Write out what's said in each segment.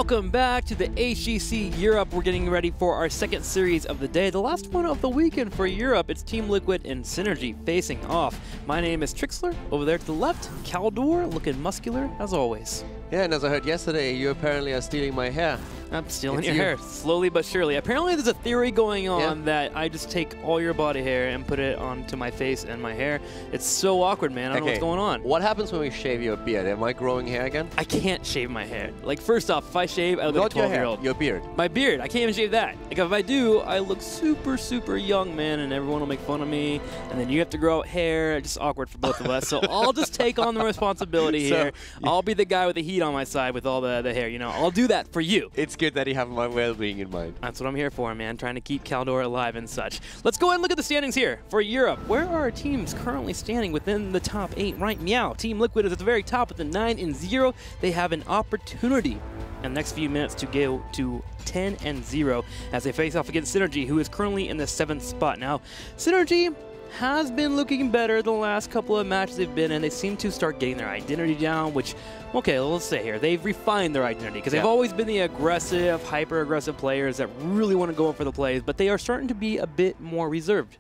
Welcome back to the HGC Europe. We're getting ready for our second series of the day, the last one of the weekend for Europe. It's Team Liquid and Synergy facing off. My name is Trixler. Over there to the left, Caldor, looking muscular as always. Yeah, and as I heard yesterday, you apparently are stealing my hair. I'm stealing your hair, slowly but surely. Apparently there's a theory going on that I just take all your body hair and put it onto my face and my hair. It's so awkward, man. I don't know what's going on. What happens when we shave your beard? Am I growing hair again? I can't shave my hair. Like, first off, if I shave, I look like a 12-year-old. Your beard. My beard. I can't even shave that. Like, if I do, I look super, super young, man, and everyone will make fun of me. And then you have to grow out hair. It's just awkward for both of us. So I'll just take on the responsibility here. I'll be the guy with the heat on my side with all the hair, you know. I'll do that for you. It's good that you have my well-being in mind. That's what I'm here for, man, trying to keep Caldor alive and such. Let's go ahead and look at the standings here for Europe. Where are our teams currently standing within the top 8 right now? Team Liquid is at the very top with the 9-0. They have an opportunity in the next few minutes to go to 10-0 as they face off against Synergy, who is currently in the 7th spot. Now, Synergy has been looking better the last couple of matches they've been in. They seem to start getting their identity down, which, okay, let's say here, they've refined their identity because they've always been the aggressive, hyper-aggressive players that really want to go in for the plays, but they are starting to be a bit more reserved.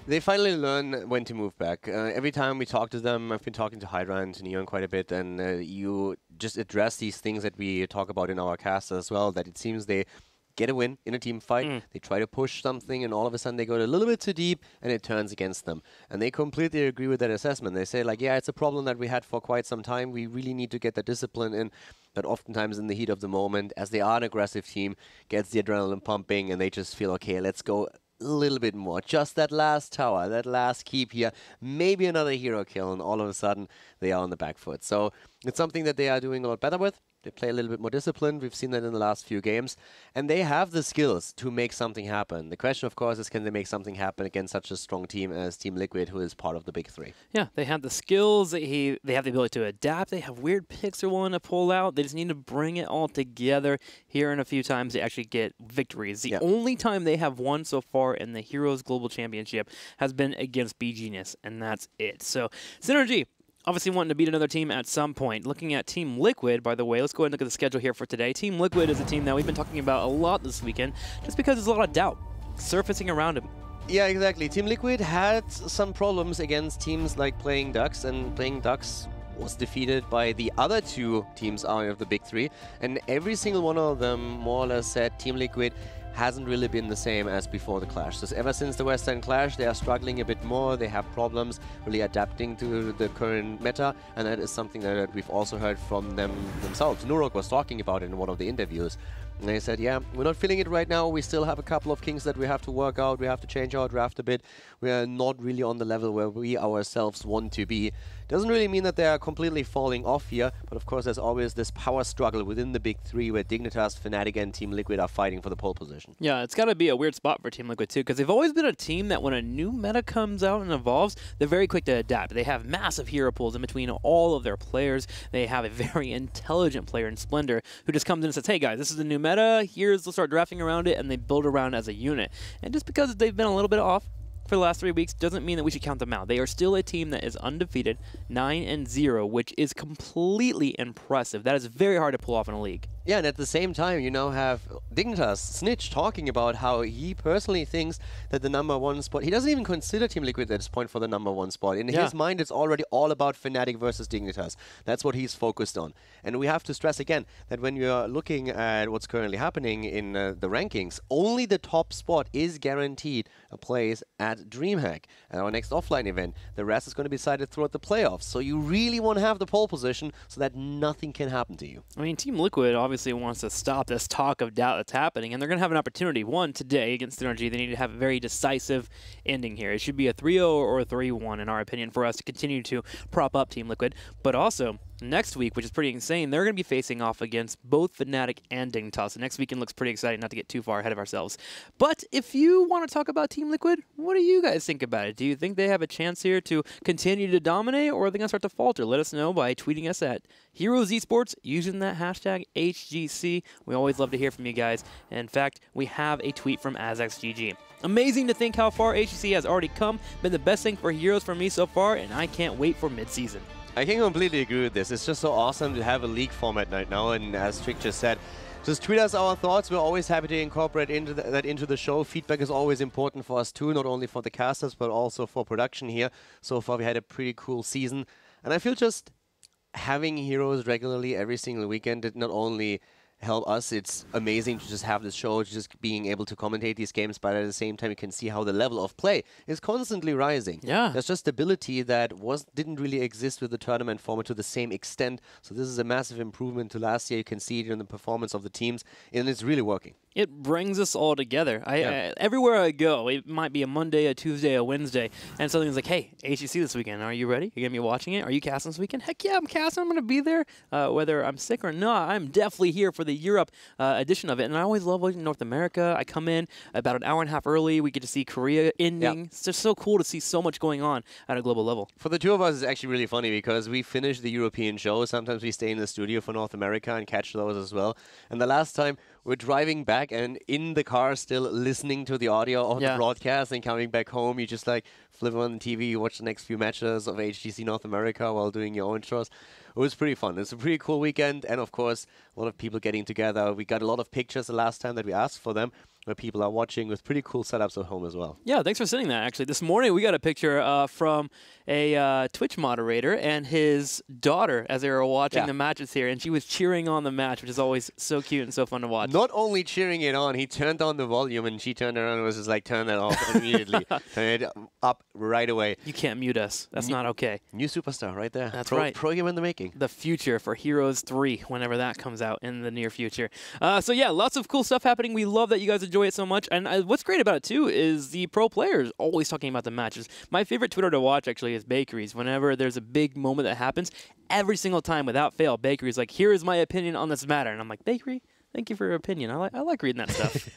They finally learn when to move back. Every time we talk to them, I've been talking to Hydra and to Neon quite a bit, and you just address these things that we talk about in our cast as well, that it seems they get a win in a team fight, they try to push something, and all of a sudden they go a little bit too deep, and it turns against them. And they completely agree with that assessment. They say, like, yeah, it's a problem that we had for quite some time. We really need to get the discipline in. But oftentimes in the heat of the moment, as they are an aggressive team, gets the adrenaline pumping, and they just feel, okay, let's go a little bit more. Just that last tower, that last keep here, maybe another hero kill, and all of a sudden they are on the back foot. So it's something that they are doing a lot better with. They play a little bit more disciplined. We've seen that in the last few games. And they have the skills to make something happen. The question, of course, is can they make something happen against such a strong team as Team Liquid, who is part of the big three? Yeah, they have the skills. They have the ability to adapt. They have weird picks they're willing to pull out. They just need to bring it all together here in a few times to actually get victories. The only time they have won so far in the Heroes Global Championship has been against B-Genius, and that's it. So, Synergy, obviously wanting to beat another team at some point. Looking at Team Liquid, by the way, let's go ahead and look at the schedule here for today. Team Liquid is a team that we've been talking about a lot this weekend, just because there's a lot of doubt surfacing around him. Yeah, exactly. Team Liquid had some problems against teams like Playing Ducks, and Playing Ducks was defeated by the other two teams out of the big three, and every single one of them more or less said Team Liquid hasn't really been the same as before the Clash. So ever since the Western Clash, they are struggling a bit more. They have problems really adapting to the current meta, and that is something that we've also heard from them themselves. Nurok was talking about it in one of the interviews. And they said, yeah, we're not feeling it right now. We still have a couple of kings that we have to work out. We have to change our draft a bit. We are not really on the level where we ourselves want to be. Doesn't really mean that they are completely falling off here, but of course there's always this power struggle within the big three where Dignitas, Fnatic, and Team Liquid are fighting for the pole position. Yeah, it's got to be a weird spot for Team Liquid too, because they've always been a team that when a new meta comes out and evolves, they're very quick to adapt. They have massive hero pools in between all of their players. They have a very intelligent player in Splendor who just comes in and says, hey guys, this is the new meta, let's start drafting around it, and they build around as a unit. And just because they've been a little bit off for the last 3 weeks doesn't mean that we should count them out. They are still a team that is undefeated, 9-0, which is completely impressive. That is very hard to pull off in a league. Yeah, and at the same time, you now have Dignitas, Snitch, talking about how he personally thinks that the #1 spot, he doesn't even consider Team Liquid at this point for the #1 spot. In his mind, it's already all about Fnatic versus Dignitas. That's what he's focused on. And we have to stress again that when you're looking at what's currently happening in the rankings, only the top spot is guaranteed a place at DreamHack, at our next offline event. The rest is going to be decided throughout the playoffs. So you really want to have the pole position so that nothing can happen to you. I mean, Team Liquid obviously wants to stop this talk of doubt that's happening, and they're going to have an opportunity. One, today against Synergy, they need to have a very decisive ending here. It should be a 3-0 or a 3-1, in our opinion, for us to continue to prop up Team Liquid. But also, next week, which is pretty insane, they're going to be facing off against both Fnatic and Dignitas. So next weekend looks pretty exciting, not to get too far ahead of ourselves. But if you want to talk about Team Liquid, what do you guys think about it? Do you think they have a chance here to continue to dominate, or are they going to start to falter? Let us know by tweeting us at Heroes Esports using that hashtag HGC. We always love to hear from you guys. And in fact, we have a tweet from AzXGG. Amazing to think how far HGC has already come. Been the best thing for Heroes for me so far, and I can't wait for mid-season. I can completely agree with this. It's just so awesome to have a league format right now, and as Trick just said, Just tweet us our thoughts. We're always happy to incorporate that into the show. Feedback is always important for us too, not only for the casters, but also for production here. So far, we had a pretty cool season. And I feel just having heroes regularly every single weekend did not only help us. It's amazing to just have this show, just being able to commentate these games, but at the same time you can see how the level of play is constantly rising. Yeah. There's just stability that didn't really exist with the tournament format to the same extent. So this is a massive improvement to last year. You can see it in the performance of the teams, and it's really working. It brings us all together. Everywhere I go, it might be a Monday, a Tuesday, a Wednesday, and something's like, hey, HGC this weekend, are you ready? You're going to be watching it? Are you casting this weekend? Heck yeah, I'm casting. I'm going to be there. Whether I'm sick or not, I'm definitely here for the Europe edition of it. And I always love watching North America. I come in about an hour and a half early. We get to see Korea ending. Yep. It's just so cool to see so much going on at a global level. For the two of us, it's actually really funny because we finish the European show. Sometimes we stay in the studio for North America and catch those as well. And the last time, we're driving back and in the car still listening to the audio of the broadcast, and coming back home, you just like flip on the TV, you watch the next few matches of HGC North America while doing your own shows. It was pretty fun. It's a pretty cool weekend, and of course, a lot of people getting together. We got a lot of pictures the last time that we asked for them, where people are watching with pretty cool setups at home as well. Yeah, thanks for sending that, actually. This morning, we got a picture from a Twitch moderator and his daughter as they were watching the matches here, and she was cheering on the match, which is always so cute and so fun to watch. Not only cheering it on, he turned on the volume, and she turned around and was just like, turn that off immediately. Turn it up right away. You can't mute us. That's not okay. New superstar right there. That's right. Pro game in the making. The future for Heroes 3, whenever that comes out in the near future. So yeah, lots of cool stuff happening. We love that you guys enjoy it so much. And what's great about it, too, is the pro players always talking about the matches. My favorite Twitter to watch, actually, is Bakeries. Whenever there's a big moment that happens, every single time, without fail, Bakery's like, here is my opinion on this matter. And I'm like, Bakery, thank you for your opinion. I like reading that stuff.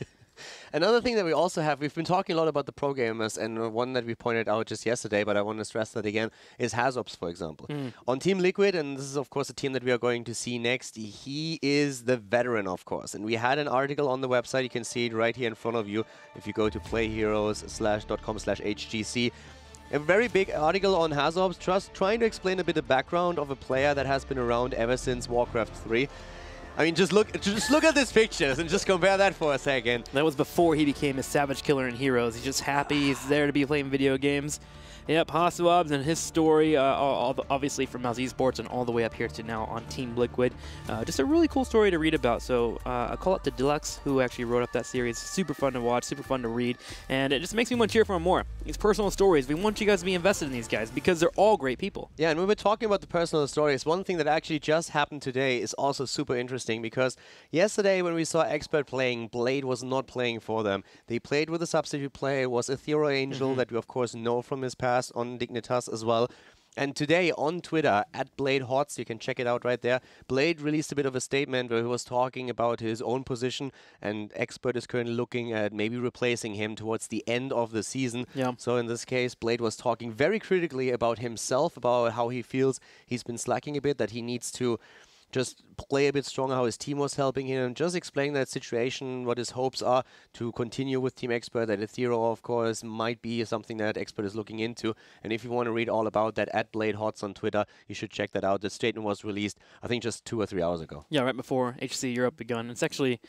Another thing that we also have, we've been talking a lot about the pro gamers, and one that we pointed out just yesterday, but I want to stress that again, is Hazops, for example. On Team Liquid, and this is, of course, a team that we are going to see next, he is the veteran, of course. And we had an article on the website. You can see it right here in front of you if you go to playheroes.com/HGC. A very big article on Hazops, just trying to explain a bit of background of a player that has been around ever since Warcraft 3. I mean, just look at these pictures and just compare that for a second. That was before he became a savage killer in Heroes. He's just happy he's there to be playing video games. Yep, Hazops and his story, obviously from Mouse Esports and all the way up here to now on Team Liquid. Just a really cool story to read about. So I call it to Deluxe, who actually wrote up that series. Super fun to watch, super fun to read, and it just makes me want to cheer for him more. These personal stories, we want you guys to be invested in these guys because they're all great people. Yeah, and when we're talking about the personal stories, one thing that actually just happened today is also super interesting because yesterday when we saw Expert playing, Blade was not playing for them. They played with a substitute player. It was Ethereal Angel that we of course know from his past on Dignitas as well. And today on Twitter, @BladeHots, you can check it out right there, Blade released a bit of a statement where he was talking about his own position, and Expert is currently looking at maybe replacing him towards the end of the season. Yeah. So in this case, Blade was talking very critically about himself, about how he feels he's been slacking a bit, that he needs to just play a bit stronger, how his team was helping him, and just explain that situation, what his hopes are to continue with Team Expert, that Ethereal, of course, might be something that Expert is looking into. And if you want to read all about that, @BladeHots on Twitter, you should check that out. The statement was released, I think, just 2 or 3 hours ago. Yeah, right before HGC Europe begun. It's actually,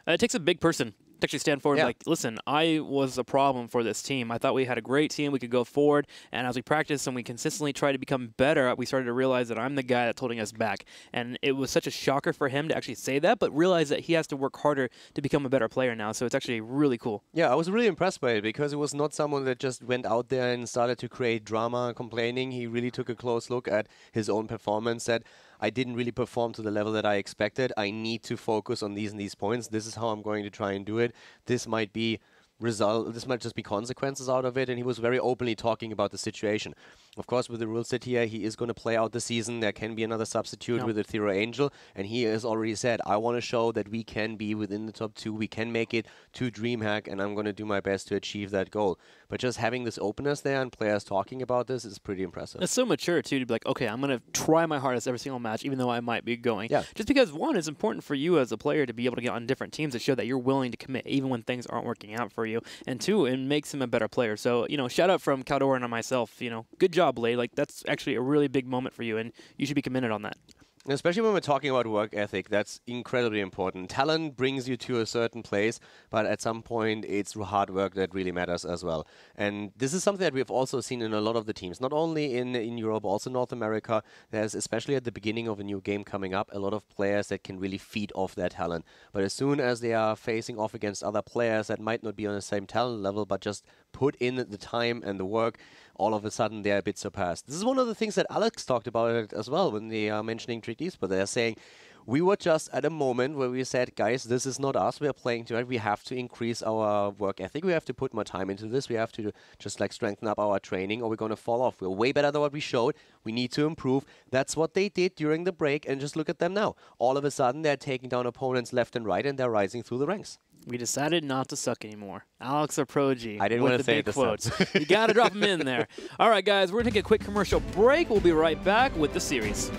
it takes a big person to actually stand forward and like, listen, I was a problem for this team. I thought we had a great team. We could go forward. And as we practiced and we consistently tried to become better, we started to realize that I'm the guy that's holding us back. And it was such a shocker for him to actually say that, but realize that he has to work harder to become a better player now. So it's actually really cool. Yeah, I was really impressed by it because it was not someone that just went out there and started to create drama complaining. He really took a close look at his own performance, said, I didn't really perform to the level that I expected. I need to focus on these and these points. This is how I'm going to try and do it. This might just be consequences out of it, and he was very openly talking about the situation. Of course, with the rule set here, he is going to play out the season. There can be another substitute with Ethereal Angel, and he has already said, I want to show that we can be within the top 2, we can make it to DreamHack, and I'm going to do my best to achieve that goal. But just having this openness there and players talking about this is pretty impressive. It's so mature, too, to be like, okay, I'm going to try my hardest every single match, even though I might be going. Yeah. Just because, one, it's important for you as a player to be able to get on different teams to show that you're willing to commit, even when things aren't working out for you. And two, it makes him a better player. So, you know, shout out from Caldoran and myself, you know, good job, Blade. Like, that's actually a really big moment for you, and you should be commended on that. Especially when we're talking about work ethic, that's incredibly important. Talent brings you to a certain place, but at some point, it's hard work that really matters as well. And this is something that we've also seen in a lot of the teams, not only in Europe, also North America. There's, especially at the beginning of a new game coming up, a lot of players that can really feed off their talent. But as soon as they are facing off against other players that might not be on the same talent level, but just put in the time and the work, all of a sudden they're a bit surpassed. This is one of the things that Alex talked about it as well when they are mentioning Treaties, but they're saying we were just at a moment where we said, guys, this is not us. We are playing tonight. We have to increase our work ethic. We have to put more time into this. We have to just like strengthen up our training or we're going to fall off. We're way better than what we showed. We need to improve. That's what they did during the break, and just look at them now. All of a sudden, they're taking down opponents left and right, and they're rising through the ranks. We decided not to suck anymore. Alex Aproji. I didn't want to say it this quotes. You got to drop them in there. All right, guys, we're going to take a quick commercial break. We'll be right back with the series.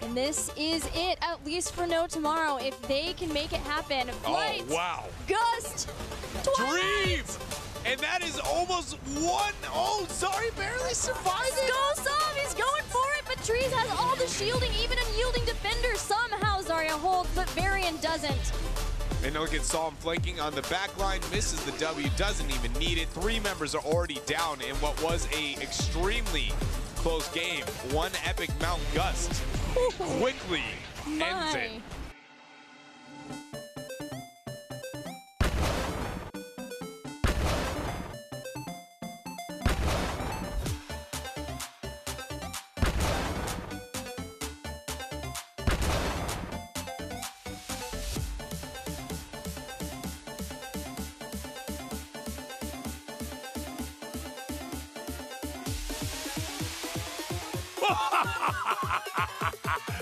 And this is it, at least for No Tomorrow. If they can make it happen. Flight, oh, wow. Gust, Dream! And that is almost one. Oh, sorry, barely surviving. Skullsov, he's going for it, but Trees has all the shielding, even unyielding defender. Somehow Zarya holds, but Varian doesn't. And look at Psalm flanking on the back line, misses the W, doesn't even need it. 3 members are already down in what was a extremely close game. One epic Mount Gust quickly ends it.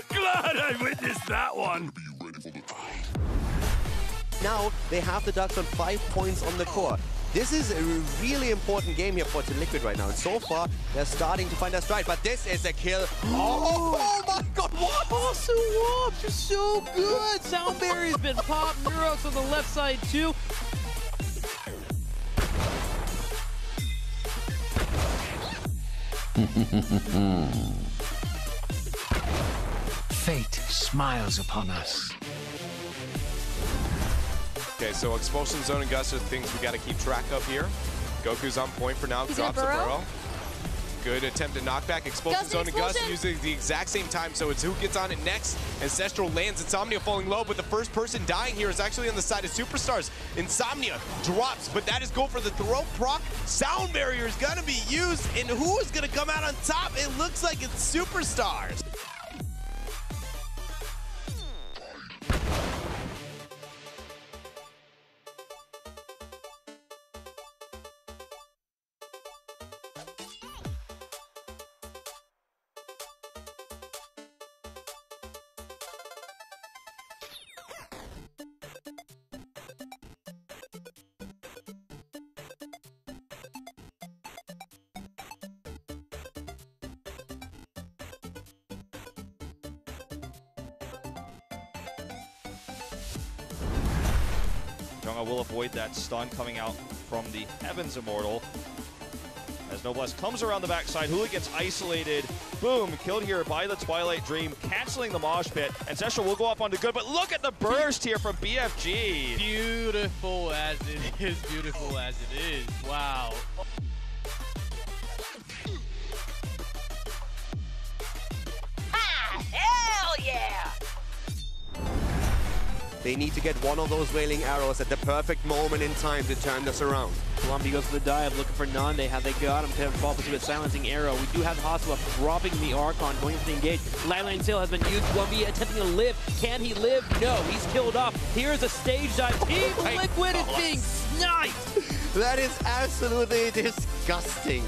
Glad I witnessed that one. Now they have the Ducks on 5 points on the core. This is a really important game here for Team Liquid right now. And so far, they're starting to find their stride. But this is a kill. Oh my god, what? Awesome Wops are so good. Sound Barrier's been popped. Neurox on the left side, too. Fate smiles upon us. Okay, so Expulsion Zone and Gust are things we got to keep track of here. Goku's on point for now, drops a burrow. Good attempt at knockback. Expulsion Zone and Gust using the exact same time, so it's who gets on it next. Ancestral lands, Insomnia falling low, but the first person dying here is actually on the side of Superstars. Insomnia drops, but that is go for the throw proc. Sound Barrier is gonna be used, and who is gonna come out on top? It looks like it's Superstars. Junga will avoid that stun coming out from the Heavens Immortal. As Noblesse comes around the backside, Hula gets isolated. Boom, killed here by the Twilight Dream, canceling the Mosh Pit. Ancestral will go up onto good, but look at the burst here from BFG. Beautiful as it is, beautiful as it is. Wow. Hell yeah! They need to get one of those Wailing Arrows at the perfect moment in time to turn this around. Columbia goes for the dive, looking for Nande. Have they got him? Can fall into a silencing arrow. We do have Hasselhoff dropping the Archon, going for the engage. Lineline Sail has been used. Columbia attempting to live. Can he live? No, he's killed off. Here's a stage dive. Team Liquid is being sniped. That is absolutely disgusting.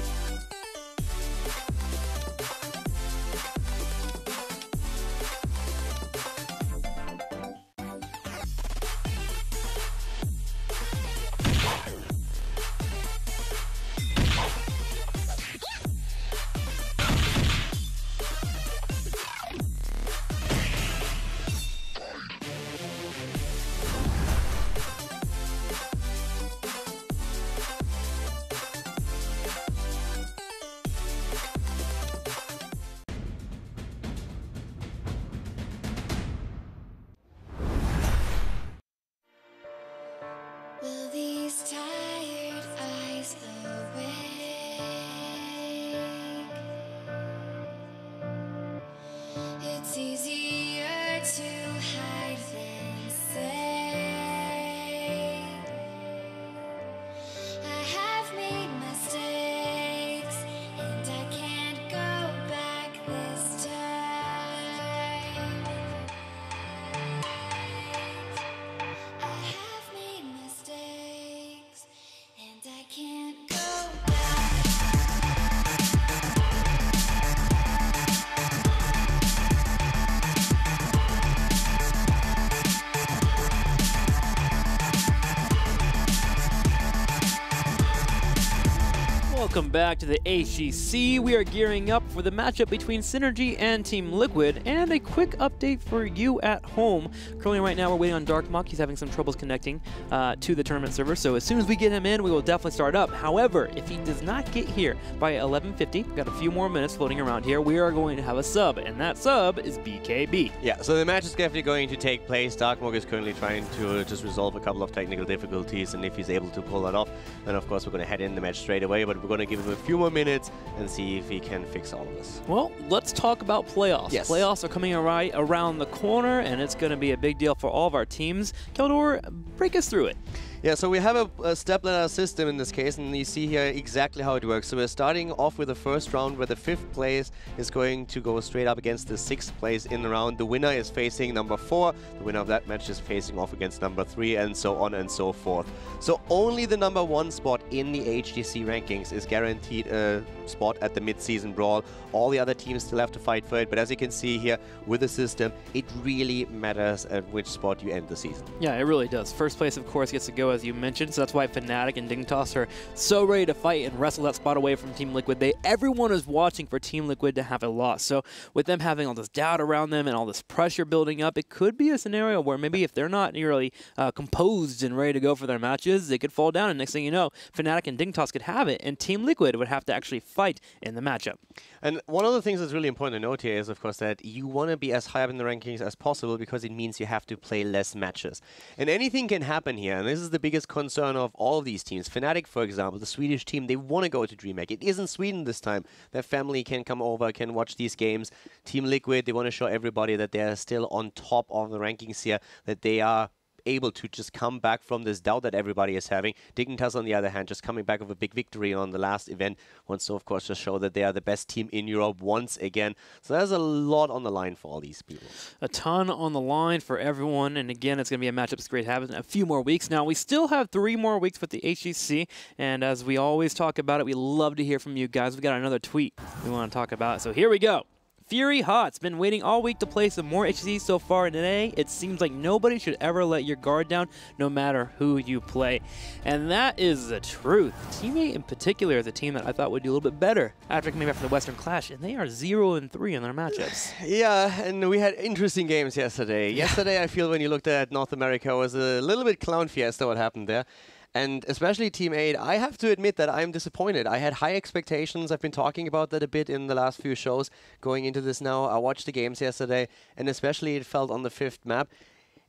Welcome back to the HGC. We are gearing up for the matchup between Synergy and Team Liquid, and a quick update for you at home. Currently right now we're waiting on Darkmuck. He's having some troubles connecting to the tournament server, so as soon as we get him in, we will definitely start up. However, if he does not get here by 11:50, we've got a few more minutes floating around here, we are going to have a sub, and that sub is BKB. Yeah, so the match is definitely going to take place. Darkmuck is currently trying to just resolve a couple of technical difficulties, and if he's able to pull that off, then of course we're going to head in the match straight away, but we're going to give him a few more minutes and see if he can fix all of this. Well, let's talk about playoffs. Yes. Playoffs are coming around the corner, and it's going to be a big deal for all of our teams. Keldor, break us through it. Yeah, so we have a step-ladder system in this case, and you see here exactly how it works. So we're starting off with the first round where the 5th place is going to go straight up against the 6th place in the round. The winner is facing number 4. The winner of that match is facing off against number 3, and so on and so forth. So only the number 1 spot in the HGC rankings is guaranteed a spot at the mid-season brawl. All the other teams still have to fight for it, but as you can see here with the system, it really matters at which spot you end the season. Yeah, it really does. First place, of course, gets to go, as you mentioned, so that's why Fnatic and Dignitas are so ready to fight and wrestle that spot away from Team Liquid. Everyone is watching for Team Liquid to have a loss, so with them having all this doubt around them and all this pressure building up, it could be a scenario where maybe if they're not nearly composed and ready to go for their matches, they could fall down, and next thing you know, Fnatic and Dignitas could have it, and Team Liquid would have to actually fight in the matchup. And one of the things that's really important to note here is, of course, that you want to be as high up in the rankings as possible because it means you have to play less matches. And anything can happen here, and this is the biggest concern of all of these teams. Fnatic, for example, the Swedish team, they want to go to DreamHack. It isn't Sweden this time. Their family can come over, can watch these games. Team Liquid, they want to show everybody that they're still on top of the rankings here, that they are able to just come back from this doubt that everybody is having. Dignitas, on the other hand, just coming back with a big victory on the last event, wants to, of course, just show that they are the best team in Europe once again. So there's a lot on the line for all these people. A ton on the line for everyone, and again, it's going to be a matchup that's great to have in a few more weeks. Now, we still have 3 more weeks with the HGC, and as we always talk about it, we love to hear from you guys. We got another tweet we want to talk about, so here we go. Fury Hot's been waiting all week to play some more HGC so far, and today it seems like nobody should ever let your guard down, no matter who you play. And that is the truth. Teammate in particular is a team that I thought would do a little bit better after coming back from the Western Clash, and they are 0-3 in their matchups. Yeah, and we had interesting games yesterday. Yesterday, I feel when you looked at North America, was a little bit clown fiesta what happened there. And especially Team 8, I have to admit that I'm disappointed. I had high expectations. I've been talking about that a bit in the last few shows going into this now. I watched the games yesterday, and especially it felt on the 5th map.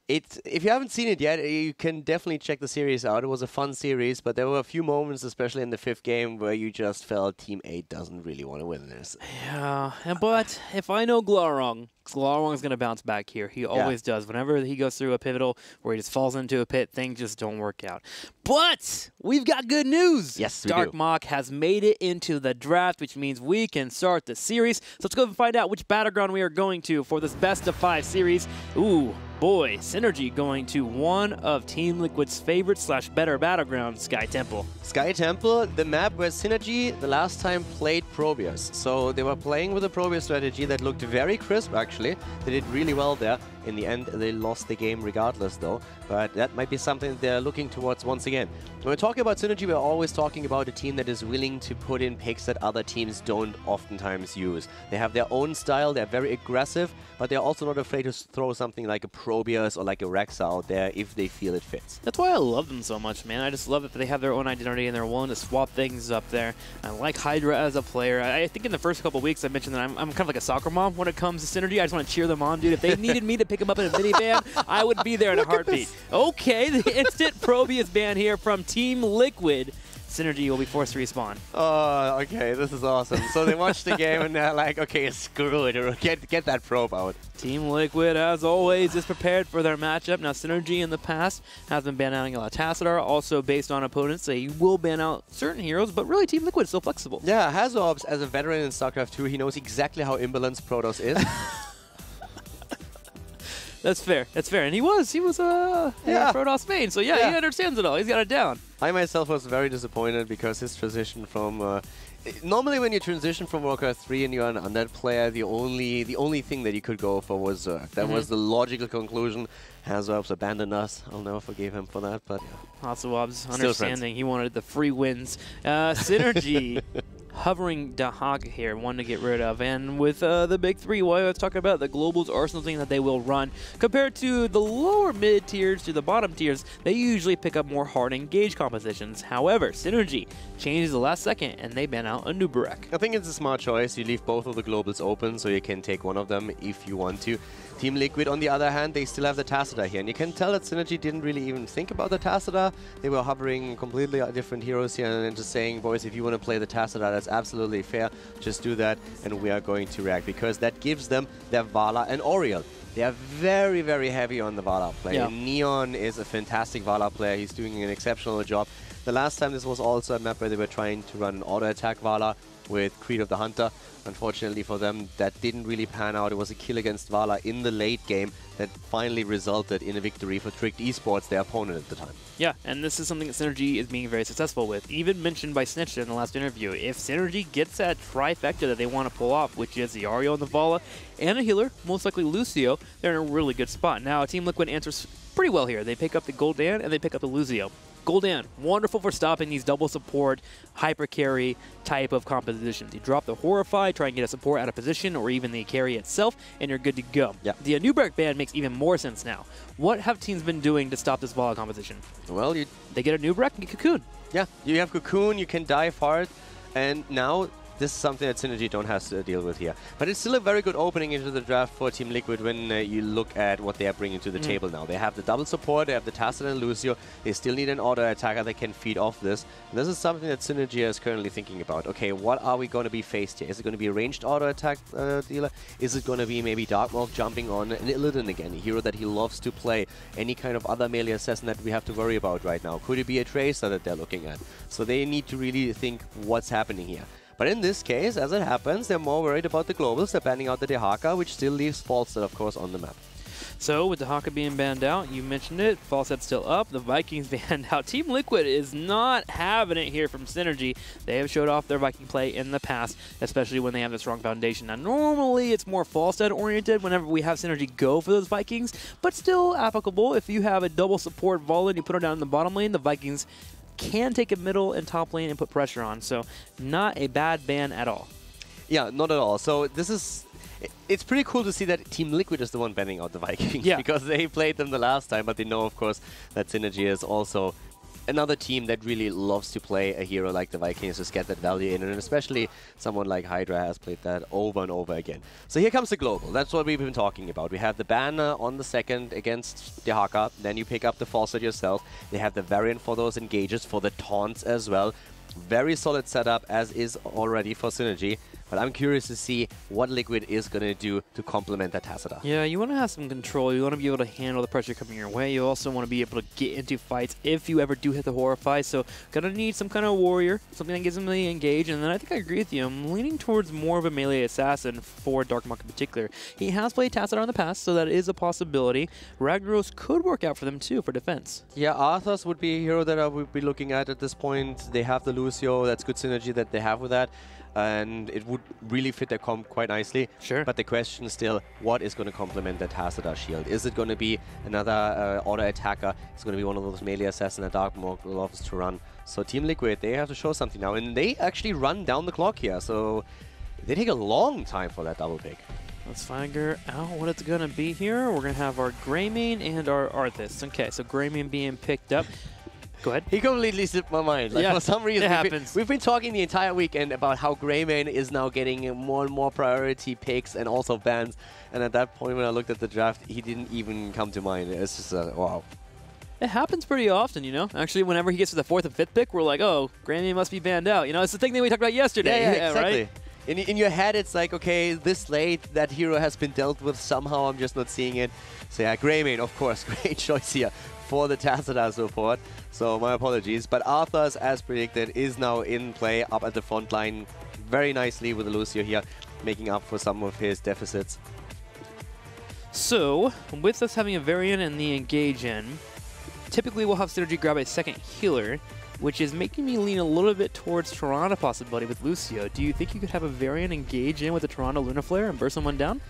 If you haven't seen it yet, you can definitely check the series out. It was a fun series, but there were a few moments, especially in the 5th game, where you just felt Team 8 doesn't really want to win this. Yeah, but if I know Glarong is going to bounce back here. He always does. Whenever he goes through a pivotal where he just falls into a pit, things just don't work out. But we've got good news. Yes, we Darkmuck has made it into the draft, which means we can start the series. So let's go and find out which battleground we are going to for this best of 5 series. Ooh, boy, Synergy going to one of Team Liquid's favorite / better battlegrounds, Sky Temple. Sky Temple, the map where Synergy the last time played Probius. So they were playing with a Probius strategy that looked very crisp, actually. They did really well there. In the end, they lost the game regardless, though. But that might be something they're looking towards once again. When we're talking about Synergy, we're always talking about a team that is willing to put in picks that other teams don't oftentimes use. They have their own style, they're very aggressive, but they're also not afraid to throw something like a Probius or like a Rexa out there if they feel it fits. That's why I love them so much, man. I just love that they have their own identity and they're willing to swap things up there. I like Hydra as a player. I think in the first couple of weeks I mentioned that I'm kind of like a soccer mom when it comes to Synergy. I just want to cheer them on, dude. If they needed me to pick them up in a minivan, I would be there in a heartbeat. Okay, the instant Probius ban here from Team Liquid. Synergy will be forced to respawn. Oh, okay, this is awesome. So they watched the game and they're like, okay, screw it, or get that probe out. Team Liquid, as always, is prepared for their matchup. Now, Synergy in the past has been banning a lot of Tassadar, also based on opponents. They will ban out certain heroes, but really Team Liquid is still flexible. Yeah, Hazobs, as a veteran in StarCraft 2, he knows exactly how imbalanced Protoss is. That's fair. That's fair. And he was Protoss main. So yeah, he understands it all. He's got it down. I myself was very disappointed because his transition from normally when you transition from Warcraft 3 and you're an undead player, the only thing that you could go for was Zerg. That was the logical conclusion. Hazard's abandoned us. I'll never forgive him for that, but Hasselwab's understanding. He wanted the free wins. Synergy. Hovering Dahaka here, one to get rid of. And with the big three, what I was talking about, the globals are something that they will run. Compared to the lower mid tiers to the bottom tiers, they usually pick up more hard engage compositions. However, Synergy changes the last second and they ban out a Nubarek. I think it's a smart choice. You leave both of the globals open so you can take one of them if you want to. Team Liquid, on the other hand, they still have the Tacita here. And you can tell that Synergy didn't really even think about the Tacita. They were hovering completely different heroes here and just saying, boys, if you want to play the Tacita, that's absolutely fair. Just do that and we are going to react because that gives them their Vala and Oriel. They are very, very heavy on the Vala play. Yeah. Neon is a fantastic Vala player. He's doing an exceptional job. The last time this was also a map where they were trying to run an auto-attack Vala with Creed of the Hunter. Unfortunately for them, that didn't really pan out. It was a kill against Vala in the late game that finally resulted in a victory for Tricked Esports, their opponent at the time. Yeah, and this is something that Synergy is being very successful with. Even mentioned by Snitch in the last interview, if Synergy gets that trifecta that they want to pull off, which is the Ario and the Vala, and a healer, most likely Lucio, they're in a really good spot. Now, Team Liquid answers pretty well here. They pick up the Gul'dan and they pick up the Lucio. Gul'dan, wonderful for stopping these double support, hyper carry type of compositions. You drop the Horrify, try and get a support out of position, or even the carry itself, and you're good to go. Yeah. The Nubarek ban makes even more sense now. What have teams been doing to stop this Vala composition? Well, They get a Nubarek and get Cocoon. yeah, you have Cocoon, you can dive hard, and now this is something that Synergy don't have to deal with here. But it's still a very good opening into the draft for Team Liquid when you look at what they are bringing to the table now. They have the double support, they have the Tacit and Lucio. They still need an auto attacker that can feed off this. And this is something that Synergy is currently thinking about. Okay, what are we going to be faced here? Is it going to be a ranged auto attack dealer? Is it going to be maybe Darkmorph jumping on an Illidan again, a hero that he loves to play? Any kind of other melee assassin that we have to worry about right now? Could it be a Tracer that they're looking at? So they need to really think what's happening here. But in this case, as it happens, they're more worried about the globals. They're banning out the Dehaka, which still leaves Falstad, of course, on the map. So, with Dehaka being banned out, you mentioned it, Falstad's still up, the Vikings banned out. Team Liquid is not having it here from Synergy. They have showed off their Viking play in the past, especially when they have a strong foundation. Now, normally it's more Falstad-oriented whenever we have Synergy go for those Vikings, but still applicable. If you have a double support Vol and you put her down in the bottom lane, the Vikings can take a middle and top lane and put pressure on. So not a bad ban at all. Yeah, not at all. So this is... It's pretty cool to see that Team Liquid is the one banning out the Vikings. Yeah. Because they played them the last time, but they know, of course, that Synergy is also another team that really loves to play a hero like the Vikings, just get that value in, and especially someone like Hydra has played that over and over again. So here comes the global. That's what we've been talking about. We have the banner on the second against Dehaka, then you pick up the Falstad yourself. They have the variant for those engages, for the taunts as well. Very solid setup, as is already for Synergy. But I'm curious to see what Liquid is going to do to complement that Tacita. Yeah, you want to have some control. You want to be able to handle the pressure coming your way. You also want to be able to get into fights if you ever do hit the Horrify. So, going to need some kind of warrior, something that gets them really engaged. And then I think I agree with you. I'm leaning towards more of a melee assassin for Darkmorph in particular. He has played Tacita in the past, so that is a possibility. Ragnaros could work out for them too for defense. Yeah, Arthas would be a hero that I would be looking at this point. They have the Lucio. That's good synergy that they have with that. And it would really fit their comp quite nicely. Sure. But the question is still, what is going to complement that Tacita shield? Is it going to be another auto attacker? It's going to be one of those melee assassins that Darkmorph loves to run. So Team Liquid, they have to show something now. And they actually run down the clock here. So they take a long time for that double pick. Let's figure out what it's going to be here. We're going to have our Greymane and our Arthas. Okay, so Greymane being picked up. Go ahead. He completely slipped my mind. Like, yeah, for some reason, it happens. We've been talking the entire weekend about how Greymane is now getting more and more priority picks and also bans. And at that point, when I looked at the draft, he didn't even come to mind. It's just, wow. It happens pretty often, you know? Actually, whenever he gets to the 4th and 5th pick, we're like, oh, Greymane must be banned out. You know, it's the thing that we talked about yesterday. Yeah, exactly. Right? In your head, it's like, okay, this late, that hero has been dealt with somehow. I'm just not seeing it. So yeah, Greymane, of course, great choice here for the Tacita support. So my apologies. But Arthas, as predicted, is now in play up at the front line very nicely with the Lucio here, making up for some of his deficits. So, with us having a variant and the engage in, typically we'll have Synergy grab a second healer, which is making me lean a little bit towards Toronto possibility with Lucio. Do you think you could have a variant engage in with the Toronto Luna Flare and burst someone down?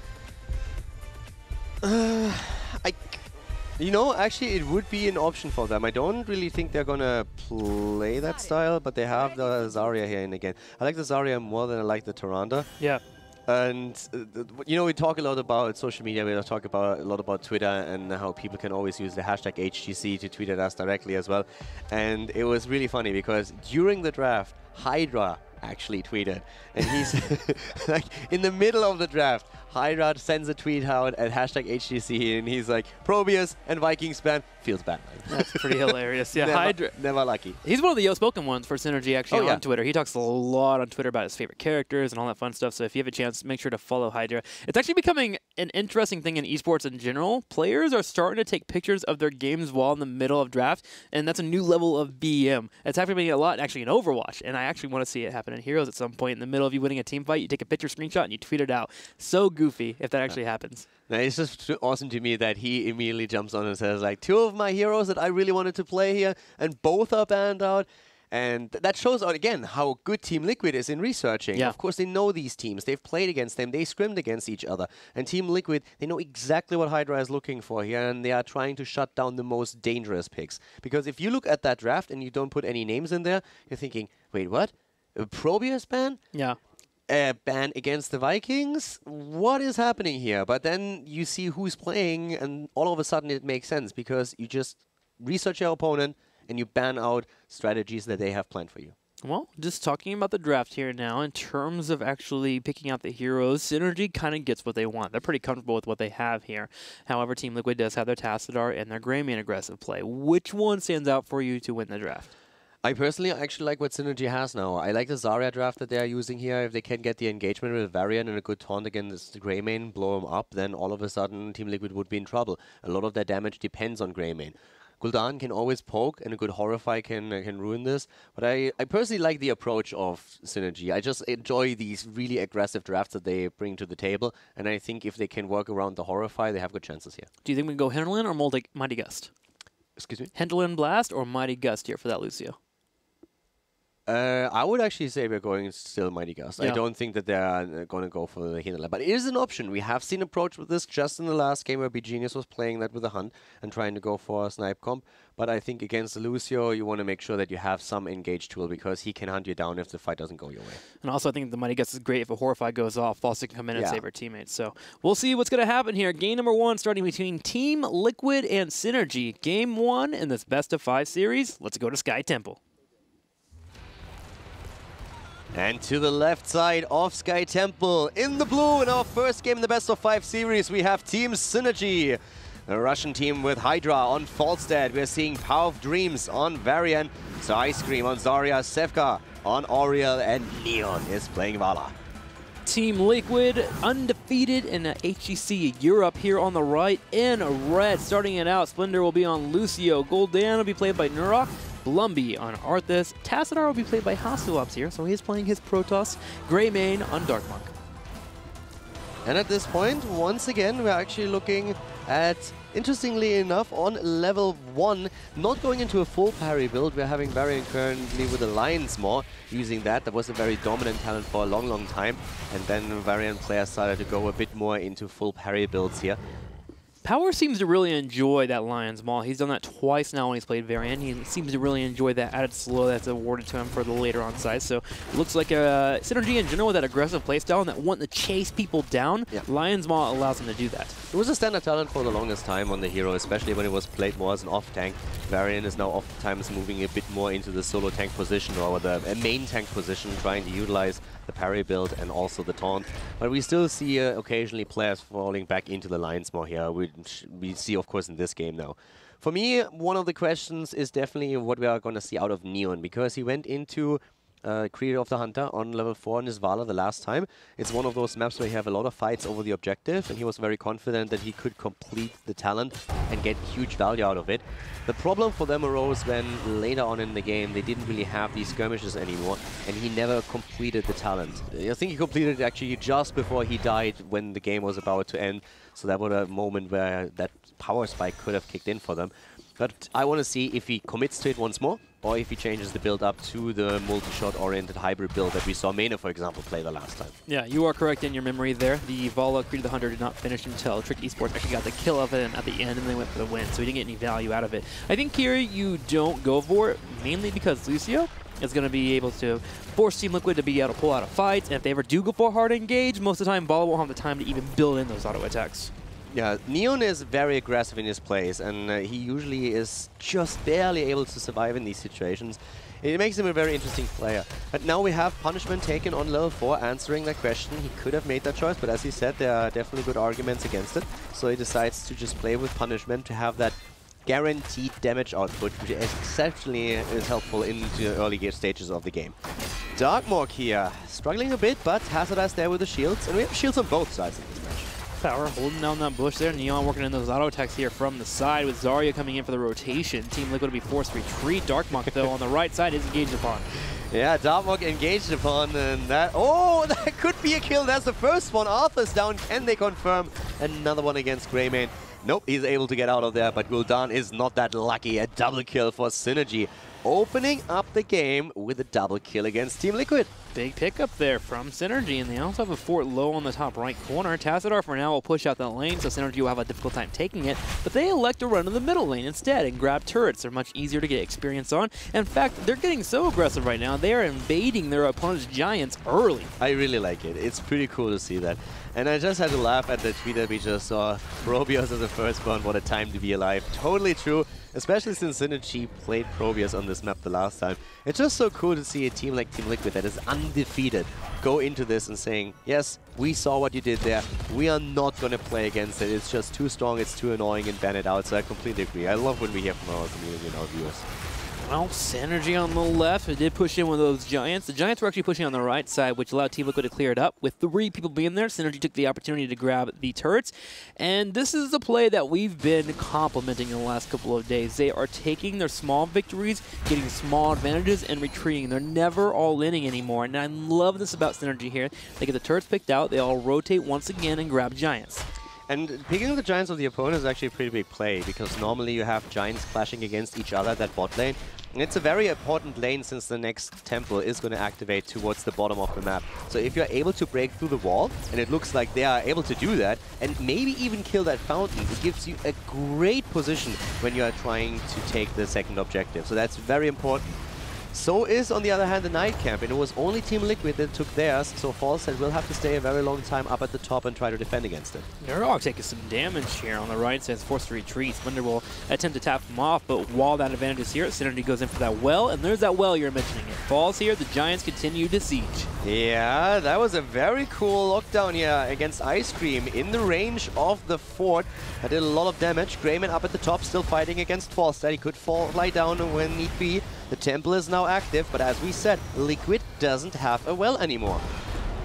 Actually, it would be an option for them. I don't really think they're gonna play that style, but they have the Zarya here and again. I like the Zarya more than I like the Tyrande. Yeah. And, we talk a lot about social media, we talk a lot about Twitter and how people can always use the hashtag HGC to tweet at us directly as well. And it was really funny because during the draft, Hydra actually tweeted. And he's like, in the middle of the draft, Hydra sends a tweet out at hashtag HGC and he's like, Probius and Vikings ban feels bad. That's pretty hilarious. Yeah, Hydra. Never lucky. He's one of the outspoken ones for Synergy actually on Twitter. He talks a lot on Twitter about his favorite characters and all that fun stuff. So if you have a chance, make sure to follow Hydra. It's actually becoming an interesting thing in esports in general. Players are starting to take pictures of their games while in the middle of draft, and that's a new level of BM. It's happening a lot actually in Overwatch, and I actually want to see it happen in Heroes at some point. In the middle of you winning a team fight, you take a picture, screenshot, and you tweet it out. So goofy if that actually happens. Now, it's just awesome to me that he immediately jumps on and says, like, 2 of my heroes that I really wanted to play here, and both are banned out. And that shows out, again, how good Team Liquid is in researching. Yeah. Of course, they know these teams. They've played against them. They scrimmed against each other. And Team Liquid, they know exactly what Hydra is looking for here, and they are trying to shut down the most dangerous picks. Because if you look at that draft and you don't put any names in there, you're thinking, wait, what? A Probius ban? Yeah. Ban against the Vikings? What is happening here? But then you see who's playing, and all of a sudden it makes sense because you just research your opponent and you ban out strategies that they have planned for you. Well, just talking about the draft here now, in terms of actually picking out the heroes, Synergy kind of gets what they want. They're pretty comfortable with what they have here. However, Team Liquid does have their Tassadar and their Greymane aggressive play. Which one stands out for you to win the draft? I personally actually like what Synergy has now. I like the Zarya draft that they are using here. If they can get the engagement with Varian and a good taunt against Greymane, blow him up, then all of a sudden Team Liquid would be in trouble. A lot of their damage depends on Greymane. Gul'dan can always poke, and a good Horrify can ruin this. But I personally like the approach of Synergy. I just enjoy these really aggressive drafts that they bring to the table, and I think if they can work around the Horrify, they have good chances here. Do you think we go Hinterland or Mighty Gust? Excuse me? Hinterland Blast or Mighty Gust here for that Lucio? I would actually say we're going still Mighty Gust. Yeah. I don't think that they're going to go for the Hinterland. But it is an option. We have seen approach with this just in the last game where BGenius was playing that with a Hunt and trying to go for a snipe comp. But I think against Lucio, you want to make sure that you have some engage tool because he can hunt you down if the fight doesn't go your way. And also I think the Mighty Gust is great if a Horrify goes off. False can come in and save her teammates. So we'll see what's going to happen here. Game number 1 starting between Team Liquid and Synergy. Game 1 in this best of 5 series. Let's go to Sky Temple. And to the left side of Sky Temple, in the blue, in our first game in the best of 5 series, we have Team Synergy. A Russian team with Hydra on Falstad. We're seeing Power of Dreams on Varian. So Ice Cream on Zarya, Sevka on Oriel, and Neon is playing Vala. Team Liquid undefeated in HGC Europe here on the right in red. Starting it out, Splendor will be on Lucio. Gul'dan will be played by Nurok. Blumby on Arthas. Tassadar will be played by Hasselhoffs here, so he's playing his Protoss. Greymane on Darkmonk. And at this point, once again, we're actually looking at, interestingly enough, on level 1, not going into a full parry build. We're having Varian currently with Alliance more, using that. That was a very dominant talent for a long, long time. And then Varian players started to go a bit more into full parry builds here. Power seems to really enjoy that Lion's Maul. He's done that twice now when he's played Varian. He seems to really enjoy that added slow that's awarded to him for the later on side. So it looks like Synergy in general with that aggressive playstyle and that wanting to chase people down, Lion's Maul allows him to do that. It was a standard talent for the longest time on the hero, especially when it was played more as an off-tank. Varian is now oftentimes moving a bit more into the solo tank position or the main tank position, trying to utilize the parry build and also the taunt. But we still see occasionally players falling back into the Lion's Maul here. We see, of course, in this game now. For me, one of the questions is definitely what we are going to see out of Neon, because he went into Creator of the Hunter on level 4 in his Vala the last time. It's one of those maps where you have a lot of fights over the objective, and he was very confident that he could complete the talent and get huge value out of it. The problem for them arose when later on in the game they didn't really have these skirmishes anymore, and he never completed the talent. I think he completed it actually just before he died when the game was about to end, so that was a moment where that power spike could have kicked in for them. But I want to see if he commits to it once more, or if he changes the build up to the multi-shot oriented hybrid build that we saw Mena, for example, play the last time. Yeah, you are correct in your memory there. The Vala Creed of the Hunter did not finish until Trick Esports actually got the kill of it at the end, and they went for the win, so he didn't get any value out of it. I think here you don't go for it, mainly because Lucio is going to be able to force Team Liquid to be able to pull out of fights, and if they ever do go for a hard engage, most of the time Vala won't have the time to even build in those auto attacks. Yeah, Neon is very aggressive in his plays, and he usually is just barely able to survive in these situations. It makes him a very interesting player. But now we have Punishment taken on level 4, answering that question. He could have made that choice, but as he said, there are definitely good arguments against it. So he decides to just play with Punishment to have that guaranteed damage output, which exceptionally is helpful in the early stages of the game. Darkmork here, struggling a bit, but Hazardous there with the shields, and we have shields on both sides of this match. Power holding down that bush there. Neon working in those auto attacks here from the side with Zarya coming in for the rotation. Team Liquid will be forced to retreat. Darkmork, though, on the right side is engaged upon. Yeah, Darkmork engaged upon, and that... Oh, that could be a kill. That's the first one. Arthur's down. Can they confirm another one against Greymane? Nope, he's able to get out of there, but Gul'dan is not that lucky. A double kill for Synergy, opening up the game with a double kill against Team Liquid. Big pickup there from Synergy, and they also have a fort low on the top right corner. Tassadar for now will push out that lane, so Synergy will have a difficult time taking it, but they elect to run to the middle lane instead and grab turrets. They're much easier to get experience on. In fact, they're getting so aggressive right now, they are invading their opponent's giants early. I really like it. It's pretty cool to see that. And I just had to laugh at the tweet that we just saw. Probios as the first one, what a time to be alive. Totally true, especially since Synergy played Probios on this map the last time. It's just so cool to see a team like Team Liquid that is undefeated go into this and saying, yes, we saw what you did there. We are not going to play against it. It's just too strong, it's too annoying, and ban it out. So I completely agree. I love when we hear from our community and our viewers. Well, Synergy on the left. It did push in with those Giants. The Giants were actually pushing on the right side, which allowed Team Liquid to clear it up. With 3 people being there, Synergy took the opportunity to grab the turrets. And this is the play that we've been complimenting in the last couple of days. They are taking their small victories, getting small advantages, and retreating. They're never all-inning anymore. And I love this about Synergy here. They get the turrets picked out, they all rotate once again and grab Giants. And picking the Giants of the opponent is actually a pretty big play, because normally you have Giants clashing against each other, that bot lane. And it's a very important lane since the next temple is going to activate towards the bottom of the map. So if you're able to break through the wall, and it looks like they are able to do that, and maybe even kill that fountain, it gives you a great position when you are trying to take the second objective. So that's very important. So is, on the other hand, the Night Camp, and it was only Team Liquid that took theirs, so Falstad will have to stay a very long time up at the top and try to defend against it. Nurog taking some damage here on the right side, forced to retreat. Splendor will attempt to tap him off, but while that advantage is here, Synergy goes in for that well, and there's that well you're mentioning. It falls here, the Giants continue to siege. Yeah, that was a very cool lockdown here against Ice Cream in the range of the fort. That did a lot of damage. Greymane up at the top, still fighting against Falstad. He could fly down when need be. The temple is now active, but as we said, Liquid doesn't have a well anymore.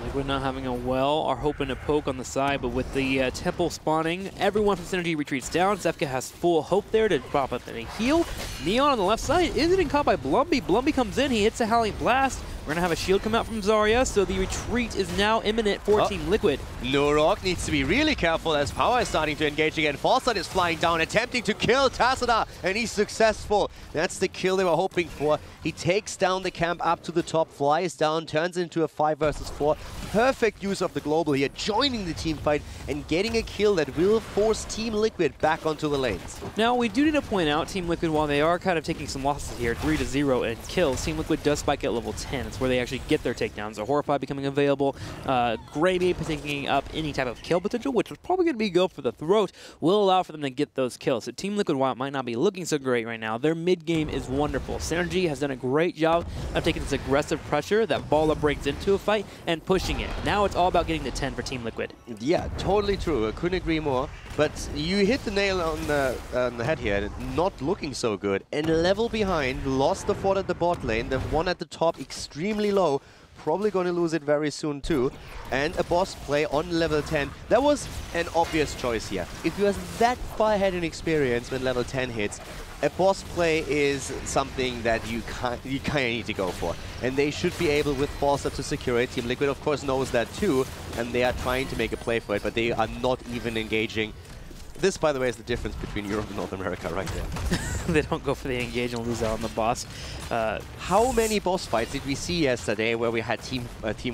Liquid not having a well, are hoping to poke on the side, but with the temple spawning, everyone from Synergy retreats down. Zefka has full hope there to pop up and a heal. Neon on the left side is getting caught by Blumby. Blumby comes in, he hits a Howling Blast. We're going to have a shield come out from Zarya, so the retreat is now imminent for Team Liquid. Nurog needs to be really careful as Power is starting to engage again. Falstad is flying down, attempting to kill Tassadar, and he's successful. That's the kill they were hoping for. He takes down the camp up to the top, flies down, turns into a 5 versus 4. Perfect use of the global here, joining the team fight and getting a kill that will force Team Liquid back onto the lanes. Now, we do need to point out, Team Liquid, while they are kind of taking some losses here, 3-0 and kills, Team Liquid does spike at level 10. It's where they actually get their takedowns. The Horrify becoming available, Greymane picking up any type of kill potential, which is probably going to be go for the throat, will allow for them to get those kills. So Team Liquid, while it might not be looking so great right now, their mid-game is wonderful. Synergy has done a great job of taking this aggressive pressure that Balla brings into a fight and pushing it. Now it's all about getting to 10 for Team Liquid. Yeah, totally true. I couldn't agree more. But you hit the nail on the head here. Not looking so good. And level behind, lost the fort at the bot lane. The one at the top extremely extremely low. Probably going to lose it very soon too. And a boss play on level 10. That was an obvious choice here. If you are that far ahead in experience when level 10 hits, a boss play is something that you kind of need to go for. And they should be able with Falstad to secure it. Team Liquid of course knows that too, and they are trying to make a play for it, but they are not even engaging. This, by the way, is the difference between Europe and North America right there. They don't go for the engage and lose out on the boss. How many boss fights did we see yesterday where we had team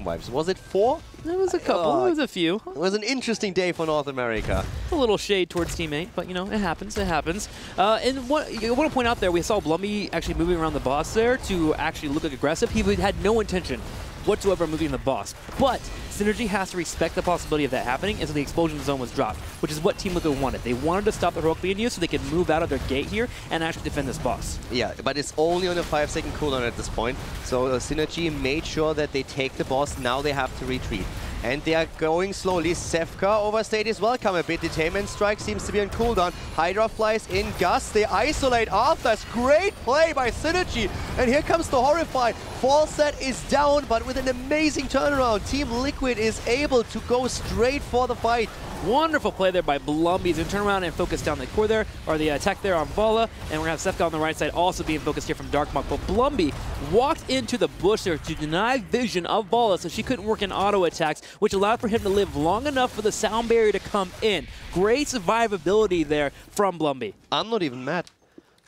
wipes? Was it 4? There was a couple. There was a few. It was an interesting day for North America. A little shade towards teammate, but you know, it happens. It happens. And what I want to point out there, we saw Blumby actually moving around the boss there to actually look like aggressive. He had no intention whatsoever moving the boss. But Synergy has to respect the possibility of that happening, and so the explosion zone was dropped, which is what Team Liquid wanted. They wanted to stop the heroic being used so they could move out of their gate here and actually defend this boss. Yeah, but it's only on a 5-second cooldown at this point, so Synergy made sure that they take the boss. Now they have to retreat. And they are going slowly. Zefka overstayed his welcome a bit. Detainment Strike seems to be on cooldown. Hydra flies in Gust. They isolate Arthas. Great play by Synergy. And here comes the Horrify. Falstad is down, but with an amazing turnaround. Team Liquid is able to go straight for the fight. Wonderful play there by Blumby. He's going to turn around and focus down the core there, or the attack there on Vala. And we're going to have Zefka on the right side also being focused here from Darkmark. But Blumby walked into the bush there to deny vision of Vala so she couldn't work in auto attacks, which allowed for him to live long enough for the sound barrier to come in. Great survivability there from Blumby. I'm not even mad.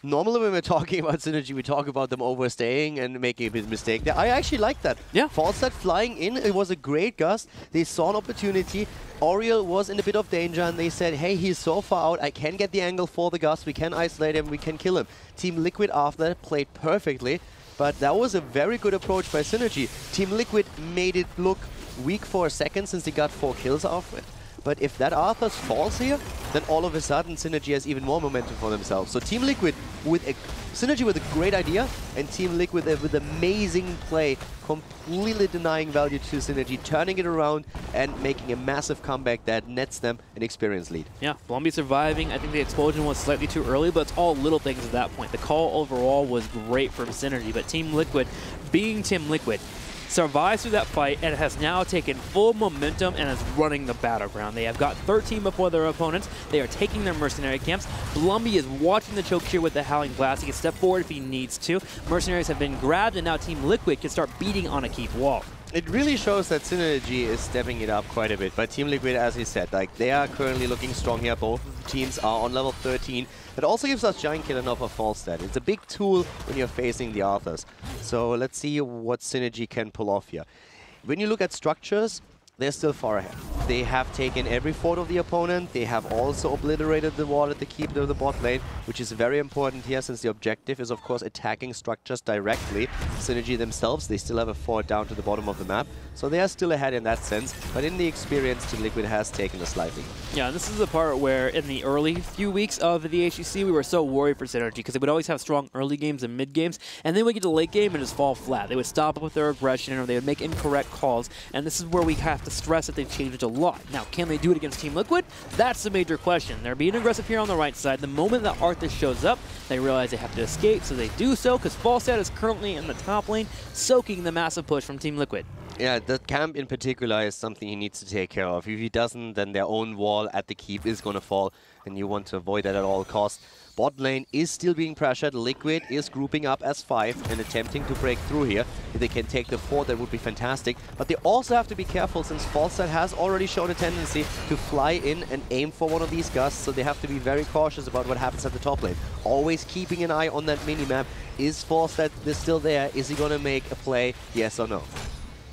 Normally when we're talking about Synergy, we talk about them overstaying and making a big mistake. I actually like that. Yeah. Falstad flying in, it was a great gust. They saw an opportunity. Oriel was in a bit of danger and they said, hey, he's so far out, I can get the angle for the gust, we can isolate him, we can kill him. Team Liquid after that played perfectly, but that was a very good approach by Synergy. Team Liquid made it look weak for a second since they got 4 kills off it. But if that Arthas falls here, then all of a sudden Synergy has even more momentum for themselves. So Team Liquid with Synergy with a great idea, and Team Liquid with amazing play, completely denying value to Synergy, turning it around and making a massive comeback that nets them an experience lead. Yeah, Blumby surviving. I think the explosion was slightly too early, but it's all little things at that point. The call overall was great from Synergy, but Team Liquid, being Team Liquid, survives through that fight and has now taken full momentum and is running the battleground. They have got 13 before their opponents. They are taking their mercenary camps. Blumby is watching the choke here with the Howling Blast. He can step forward if he needs to. Mercenaries have been grabbed, and now Team Liquid can start beating on a keep wall. It really shows that Synergy is stepping it up quite a bit. But Team Liquid, as he said, like they are currently looking strong here. Both teams are on level 13. It also gives us Giant Kill enough of Falstad. It's a big tool when you're facing the Arthas. So let's see what Synergy can pull off here. When you look at structures, they're still far ahead. They have taken every fort of the opponent. They have also obliterated the wall at the keep of the bot lane, which is very important here since the objective is, of course, attacking structures directly. Synergy themselves, they still have a fort down to the bottom of the map. So they are still ahead in that sense, but in the experience, Team Liquid has taken a slight lead. Yeah, this is the part where in the early few weeks of the HGC, we were so worried for Synergy because they would always have strong early games and mid games, and then we get to late game and just fall flat. They would stop up with their aggression, or they would make incorrect calls, and this is where we have to stress that they've changed a lot. Now, can they do it against Team Liquid? That's the major question. They're being aggressive here on the right side. The moment that Arthas shows up, they realize they have to escape, so they do so, because Falstad is currently in the top lane, soaking the massive push from Team Liquid. Yeah, the camp in particular is something he needs to take care of. If he doesn't, then their own wall at the keep is going to fall, and you want to avoid that at all costs. Bot lane is still being pressured. Liquid is grouping up as 5 and attempting to break through here. If they can take the fort, that would be fantastic. But they also have to be careful since Falstad has already shown a tendency to fly in and aim for one of these gusts, so they have to be very cautious about what happens at the top lane. Always keeping an eye on that mini-map. Is Falstad still there? Is he going to make a play? Yes or no?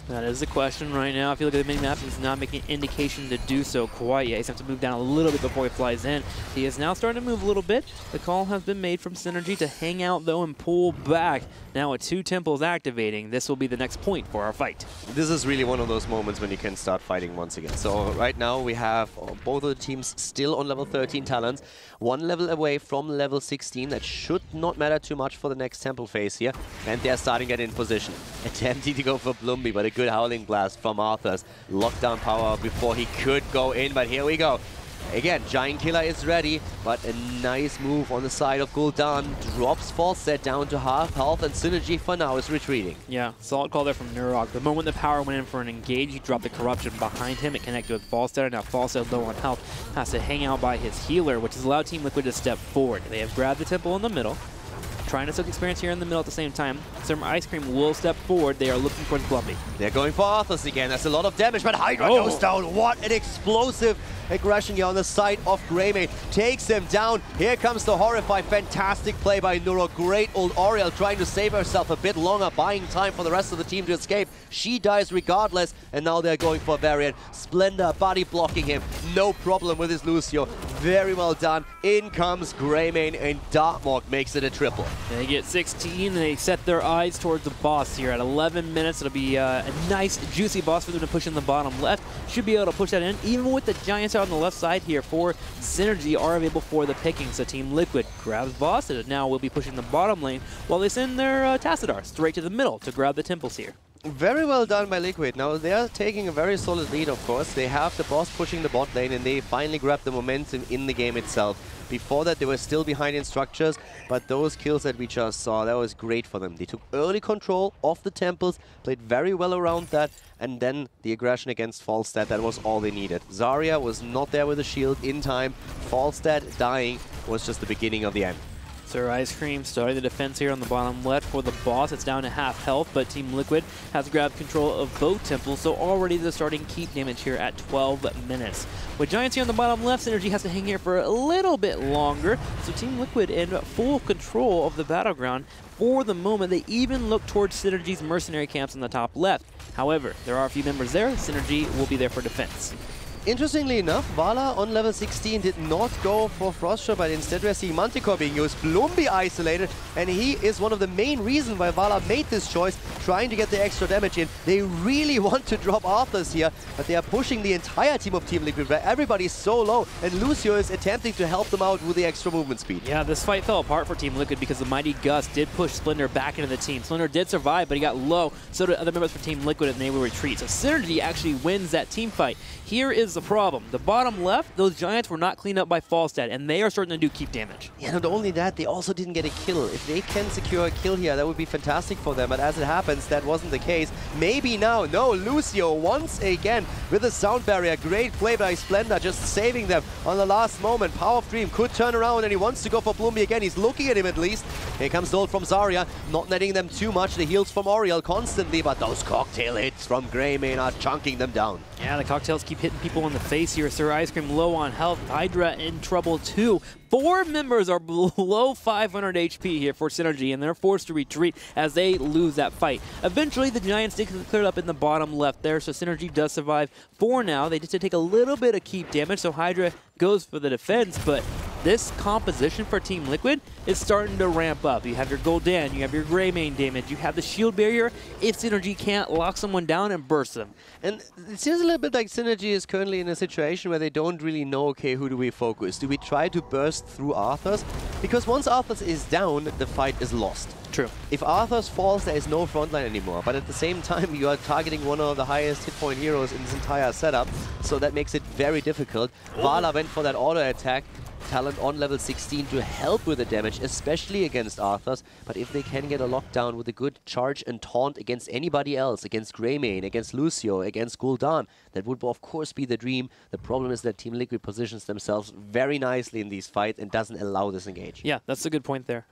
That is the question right now. If you look at the mini-map, he's not making an indication to do so quite yet. He's going to have to move down a little bit before he flies in. He is now starting to move a little bit. The call has been made from Synergy to hang out, though, and pull back. Now with 2 temples activating, this will be the next point for our fight. This is really one of those moments when you can start fighting once again. So right now we have both of the teams still on level 13 talents. 1 level away from level 16. That should not matter too much for the next temple phase here. And they're starting to get in position. Attempting to go for Blumby, but a good Howling Blast from Arthas. Lockdown power before he could go in, but here we go. Again, Giant Killer is ready, but a nice move on the side of Gul'dan. Drops Falstad down to half health, and Synergy for now is retreating. Yeah, solid call there from Nurok. The moment the power went in for an engage, he dropped the corruption behind him. It connected with Falstad, and now Falstad, low on health, has to hang out by his healer, which has allowed Team Liquid to step forward. They have grabbed the temple in the middle, trying to soak experience here in the middle at the same time. Some Ice Cream will step forward. They are looking towards Blumby. They're going for Arthas again. That's a lot of damage, but Hydra goes down. What an explosive aggression here on the side of Greymane. Takes him down. Here comes the Horrify. Fantastic play by Nuro. Great old Oriel trying to save herself a bit longer, buying time for the rest of the team to escape. She dies regardless, and now they're going for Varian. Splendor body blocking him. No problem with his Lucio. Very well done. In comes Greymane, and Darkmork makes it a triple. They get 16, and they set their eyes towards the boss here. At 11 minutes, it'll be a nice, juicy boss for them to push in the bottom left. Should be able to push that in, even with the Giants out on the left side here for Synergy are available for the picking. So Team Liquid grabs boss, and now will be pushing the bottom lane while they send their Tassadar straight to the middle to grab the temples here. Very well done by Liquid. Now they are taking a very solid lead, of course. They have the boss pushing the bot lane, and they finally grab the momentum in the game itself. Before that, they were still behind in structures, but those kills that we just saw, that was great for them. They took early control of the temples, played very well around that, and then the aggression against Falstad, that was all they needed. Zarya was not there with a shield in time. Falstad dying was just the beginning of the end. Sir Ice Cream starting the defense here on the bottom left for the boss. It's down to half health, but Team Liquid has grabbed control of both temples, so already they're starting keep damage here at 12 minutes. With Giants here on the bottom left, Synergy has to hang here for a little bit longer, so Team Liquid in full control of the battleground. For the moment, they even look towards Synergy's mercenary camps on the top left. However, there are a few members there. Synergy will be there for defense. Interestingly enough, Vala on level 16 did not go for Frostshot, but instead we're seeing Manticore being used. Blumby isolated, and he is one of the main reasons why Vala made this choice, trying to get the extra damage in. They really want to drop Arthas here, but they are pushing the entire team of Team Liquid, where everybody's so low, and Lucio is attempting to help them out with the extra movement speed. Yeah, this fight fell apart for Team Liquid because the Mighty Gus did push Splendor back into the team. Splendor did survive, but he got low, so did other members for Team Liquid, and they will retreat. So Synergy actually wins that team fight. Here is the problem. The bottom left, those Giants were not cleaned up by Falstad, and they are starting to do keep damage. Yeah, not only that, they also didn't get a kill. If they can secure a kill here, that would be fantastic for them, but as it happens, that wasn't the case. Maybe now. No, Lucio once again with a sound barrier. Great play by Splendor, just saving them on the last moment. Power of Dream could turn around, and he wants to go for Blumby again. He's looking at him at least. Here comes the ult from Zarya, not netting them too much. The heals from Oriel constantly, but those cocktail hits from Greymane are chunking them down. Yeah, the cocktails keep hitting people in the face here. Sir Ice Cream low on health. Hydra in trouble too. 4 members are below 500 HP here for Synergy, and they're forced to retreat as they lose that fight. Eventually, the Giants did clear up in the bottom left there, so Synergy does survive for now. They just take a little bit of keep damage, so Hydra goes for the defense, but this composition for Team Liquid is starting to ramp up. You have your Gul'dan, you have your Greymane damage, you have the shield barrier if Synergy can't lock someone down and burst them. And it seems a little bit like Synergy is currently in a situation where they don't really know, okay, who do we focus? Do we try to burst through Arthas? Because once Arthas is down, the fight is lost. True. If Arthas falls, there is no frontline anymore. But at the same time, you are targeting one of the highest hit point heroes in this entire setup. So that makes it very difficult. Vala went for that auto attack. Talent on level 16 to help with the damage, especially against Arthas. But if they can get a lockdown with a good charge and taunt against anybody else, against Greymane, against Lucio, against Gul'dan, that would of course be the dream. The problem is that Team Liquid positions themselves very nicely in these fights and doesn't allow this engage. Yeah, that's a good point there.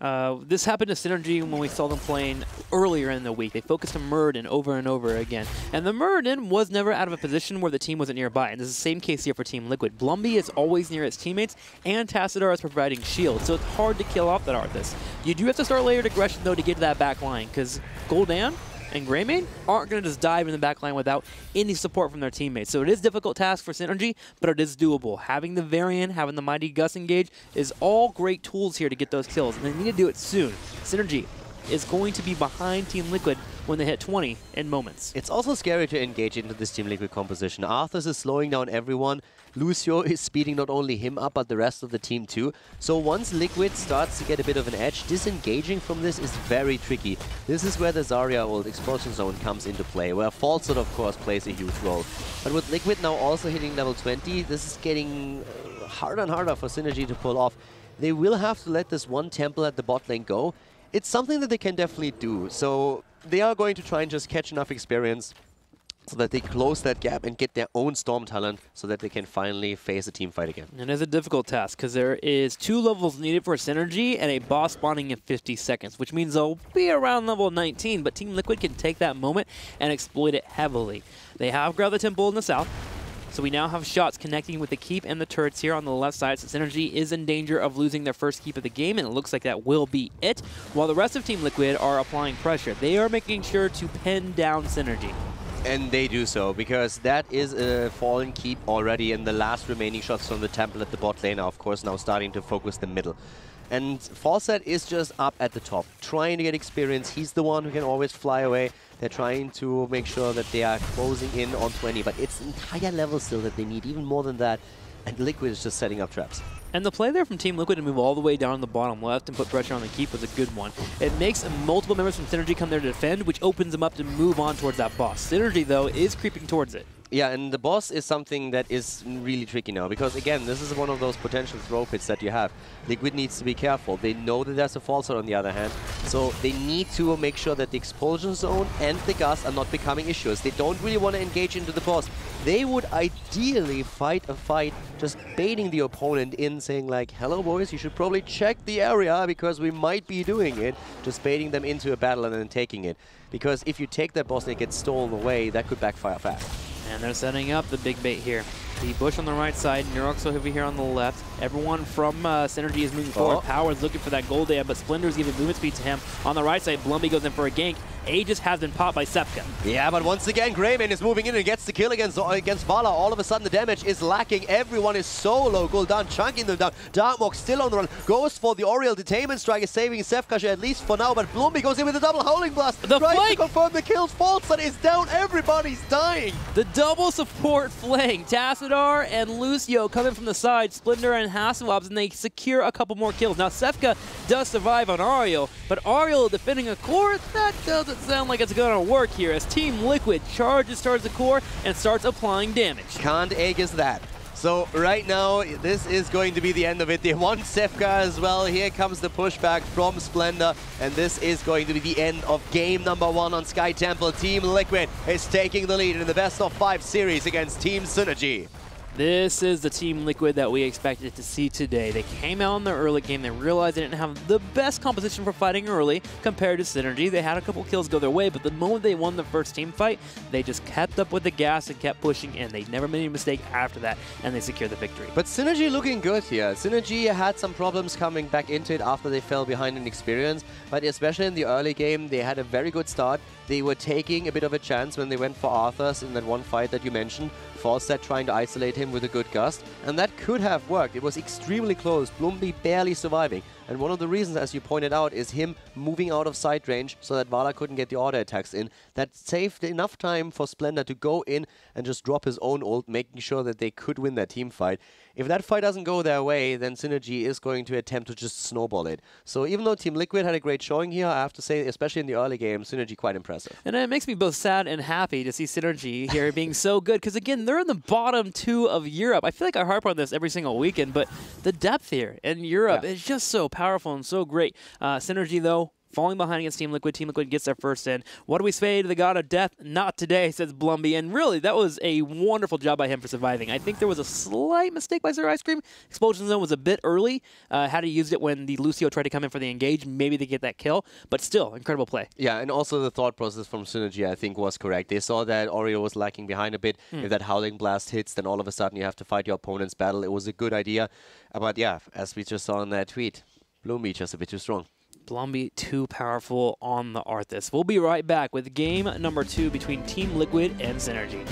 This happened to Synergy when we saw them playing earlier in the week. They focused on Muradin over and over again. And the Muradin was never out of a position where the team wasn't nearby. And this is the same case here for Team Liquid. Blumby is always near its teammates, and Tassadar is providing shield, so it's hard to kill off that Arthas. You do have to start layered aggression, though, to get to that back line, because Gul'dan and Greymane aren't going to just dive in the back line without any support from their teammates. So it is a difficult task for Synergy, but it is doable. Having the Varian, having the Mighty Gus engage is all great tools here to get those kills, and they need to do it soon. Synergy is going to be behind Team Liquid when they hit 20 in moments. It's also scary to engage into this Team Liquid composition. Arthas is slowing down everyone. Lucio is speeding not only him up, but the rest of the team too. So once Liquid starts to get a bit of an edge, disengaging from this is very tricky. This is where the Zarya ult Explosion Zone comes into play, where Falstad of course plays a huge role. But with Liquid now also hitting level 20, this is getting harder and harder for Synergy to pull off. They will have to let this one temple at the bot lane go. It's something that they can definitely do. So they are going to try and just catch enough experience so that they close that gap and get their own Storm talent so that they can finally face a team fight again. It is a difficult task because there is 2 levels needed for Synergy and a boss spawning in 50 seconds, which means they'll be around level 19, but Team Liquid can take that moment and exploit it heavily. They have grabbed the temple in the south, so we now have shots connecting with the keep and the turrets here on the left side, so Synergy is in danger of losing their first keep of the game, and it looks like that will be it, while the rest of Team Liquid are applying pressure. They are making sure to pin down Synergy. And they do so, because that is a fallen keep already, and the last remaining shots from the temple at the bot lane are, of course, now starting to focus the middle. And Falset is just up at the top, trying to get experience. He's the one who can always fly away. They're trying to make sure that they are closing in on 20, but it's entire level still that they need, even more than that. And Liquid is just setting up traps. And the play there from Team Liquid to move all the way down to the bottom left and put pressure on the keep was a good one. It makes multiple members from Synergy come there to defend, which opens them up to move on towards that boss. Synergy, though, is creeping towards it. Yeah, and the boss is something that is really tricky now, because again, this is one of those potential throw pits that you have. Liquid needs to be careful. They know that there's a false on the other hand, so they need to make sure that the expulsion zone and the gas are not becoming issues. They don't really want to engage into the boss. They would ideally fight a fight just baiting the opponent in, saying like, hello boys, you should probably check the area because we might be doing it. Just baiting them into a battle and then taking it. Because if you take that boss and it gets stolen away, that could backfire fast. And they're setting up the big bait here. The bush on the right side, Nerox over here on the left. Everyone from Synergy is moving forward. Power is looking for that gold dam, but Splinter's giving movement speed to him. On the right side, Blumby goes in for a gank. Aegis has been popped by Sepka. Yeah, but once again, Greyman is moving in and gets the kill against Vala. All of a sudden, the damage is lacking. Everyone is so low. Gul'dan chunking them down. Darkmok still on the run. Goes for the Oriel. Detainment Strike is saving Sefka at least for now, but Blumby goes in with a double Howling Blast. Tries to confirm the kills. Falstad is down. Everybody's dying. The double support flank. Tassadar and Lucio coming from the side. Splinter and Hasselhoff, and they secure a couple more kills. Now, Sefka does survive on Ariel, but Ariel defending a core, that doesn't sound like it's going to work here as Team Liquid charges towards the core and starts applying damage. Can't Aegis that. So right now, this is going to be the end of it. They want Sefka as well. Here comes the pushback from Splendor, and this is going to be the end of game number 1 on Sky Temple. Team Liquid is taking the lead in the best of 5 series against Team Synergy. This is the Team Liquid that we expected to see today. They came out in the early game. They realized they didn't have the best composition for fighting early compared to Synergy. They had a couple kills go their way, but the moment they won the first team fight, they just kept up with the gas and kept pushing in. They never made a mistake after that, and they secured the victory. But Synergy looking good here. Synergy had some problems coming back into it after they fell behind in experience, but especially in the early game, they had a very good start. They were taking a bit of a chance when they went for Arthas in that one fight that you mentioned. Falstad trying to isolate him with a good gust, and that could have worked. It was extremely close, Blumby barely surviving. And one of the reasons, as you pointed out, is him moving out of sight range so that Vala couldn't get the auto attacks in. That saved enough time for Splendor to go in and just drop his own ult, making sure that they could win that team fight. If that fight doesn't go their way, then Synergy is going to attempt to just snowball it. So even though Team Liquid had a great showing here, I have to say, especially in the early game, Synergy quite impressive. And it makes me both sad and happy to see Synergy here being so good, because again, they're in the bottom 2 of Europe. I feel like I harp on this every single weekend, but the depth here in Europe is just so powerful and so great. Synergy, though, falling behind against Team Liquid. Team Liquid gets their first in. What do we say to the god of death? Not today, says Blumby. And really, that was a wonderful job by him for surviving. I think there was a slight mistake by Sir Ice Cream. Explosion Zone was a bit early. Had he used it when the Lucio tried to come in for the engage, maybe they get that kill. But still, incredible play. Yeah, and also the thought process from Synergy, I think, was correct. They saw that Oreo was lacking behind a bit. If that Howling Blast hits, then all of a sudden you have to fight your opponent's battle. It was a good idea. But yeah, as we just saw in that tweet, Blumby just a bit too strong. Blumby too powerful on the Arthas. We'll be right back with game number 2 between Team Liquid and Synergy.